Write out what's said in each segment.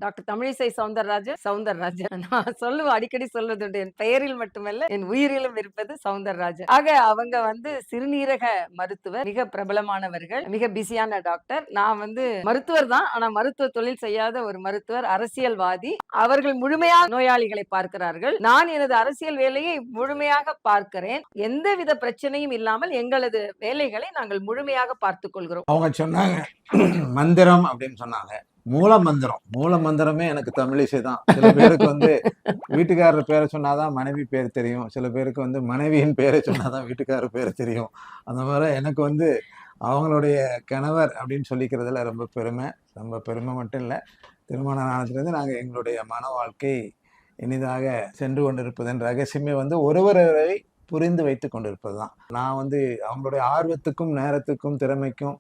Doctor Tamilisai Soundararajan நான் அடிக்கடி சொல்வதுண்டு. என் பெயரில் மட்டுமல்ல, என் உயிரிலும் இருப்பது சவுந்தரராஜன். ஆக அவங்க சிறுநீரக மருத்துவர். மிக பிரபலமானவர்கள். மிக பிஸியான டாக்டர். நான் மருத்துவர் தான். ஆனா மருத்துவ தொழில் செய்யாத ஒரு மருத்துவர், அரசியல்வாதி. அவர்கள் முழுமையாக நோயாளிகளை பார்க்கிறார்கள். நான் எனது அரசியல் வேலையை முழுமையாக பார்க்கிறேன். எந்தவித பிரச்சனையும் இல்லாமல் எங்களது வேலைகளை நாங்கள் முழுமையாக பார்த்துக் கொள்கிறோம். அவங்க சொன்னாங்க மந்திரம் அப்படின்னு சொன்னாங்க. மூல மந்திரமே எனக்கு தமிழிசை தான். சில பேருக்கு வீட்டுக்காரர் பேரை சொன்னாதான் மனைவி பேர் தெரியும். சில பேருக்கு மனைவியின் பேரை சொன்னாதான் வீட்டுக்காரர் பேரை தெரியும். அந்த மாதிரி எனக்கு அவங்களுடைய கணவர் அப்படின்னு சொல்லிக்கிறதுல ரொம்ப பெருமை மட்டும் இல்லை. திருமணம் ஆனதுலேருந்து நாங்கள் எங்களுடைய மன வாழ்க்கை இனிதாக சென்று கொண்டிருப்பதன் ரகசியமே ஒருவரை புரிந்து வைத்து கொண்டிருப்பது தான். நான் அவங்களுடைய ஆர்வத்துக்கும் நேரத்துக்கும் திறமைக்கும்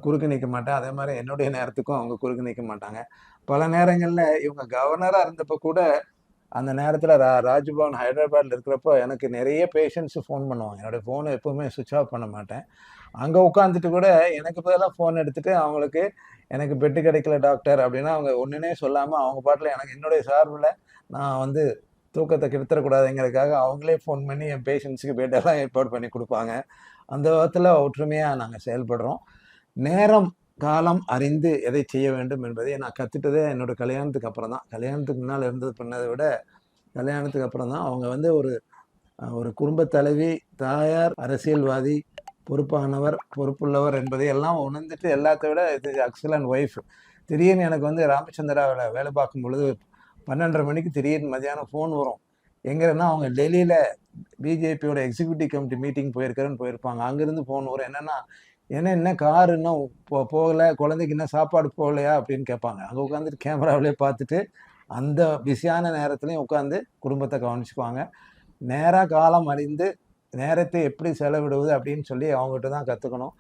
குறுக்கு நிற்க மாட்டேன். அதே மாதிரி என்னுடைய நேரத்துக்கும் அவங்க குறுக்கு நிற்க மாட்டாங்க. பல நேரங்களில் இவங்க கவர்னராக இருந்தப்போ கூட அந்த நேரத்தில் ராஜ்பவன் ஹைதராபாத்தில் இருக்கிறப்போ எனக்கு நிறைய பேஷண்ட்ஸு ஃபோன் பண்ணுவாங்க. என்னுடைய ஃபோனை எப்போவுமே சுவிட்ச் ஆஃப் பண்ண மாட்டேன். அங்கே உட்காந்துட்டு கூட எனக்கு பதிலாக ஃபோன் எடுத்துகிட்டு அவங்களுக்கு எனக்கு பெட்டு கிடைக்கல டாக்டர் அப்படின்னா அவங்க ஒன்றுனே சொல்லாமல் அவங்க பாட்டில் எனக்கு என்னுடைய சார்பில் நான் தூக்கத்தை கெடுத்துடக்கூடாதுங்கிறதுக்காக அவங்களே ஃபோன் பண்ணி என் பேஷண்ட்ஸுக்கு பெட்டெல்லாம் ஏற்பாடு பண்ணி கொடுப்பாங்க. அந்த விதத்தில் ஒற்றுமையாக நாங்கள் செயல்படுறோம். நேரம் காலம் அறிந்து எதை செய்ய வேண்டும் என்பதை நான் கற்றுட்டதே என்னோடய கல்யாணத்துக்கு அப்புறம் தான். கல்யாணத்துக்கு முன்னால் இருந்தது பண்ணதை விட கல்யாணத்துக்கு அப்புறம் தான் அவங்க ஒரு குடும்பத் தலைவி, தாயார், அரசியல்வாதி, பொறுப்பானவர், பொறுப்புள்ளவர் என்பதை எல்லாம் உணர்ந்துட்டு எல்லாத்த விட இது எக்ஸலன்ட் ஒய்ஃப். திடீர்னு எனக்கு ராமச்சந்திராவில் வேலை பார்க்கும் பொழுது 12:30 மணிக்கு திடீர்னு மதியானம் ஃபோன் வரும். எங்கன்னா அவங்க டெல்லியில் பிஜேபியோட எக்ஸிக்யூட்டிவ் கமிட்டி மீட்டிங் போயிருப்பாங்க. அங்கேருந்து ஃபோன் வரும். என்னென்னா என்ன கார் இன்னும் போகலை, குழந்தைக்கு இன்னும் சாப்பாடு போகலையா அப்படின்னு கேட்பாங்க. அங்கே உட்காந்துட்டு கேமராவிலே பார்த்துட்டு அந்த பிஸியான நேரத்துலையும் உட்காந்து குடும்பத்தை கவனிச்சுக்குவாங்க. நேராக காலம் அறிந்து நேரத்தை எப்படி செலவிடுவது அப்படின்னு சொல்லி அவங்ககிட்ட தான் கற்றுக்கணும்.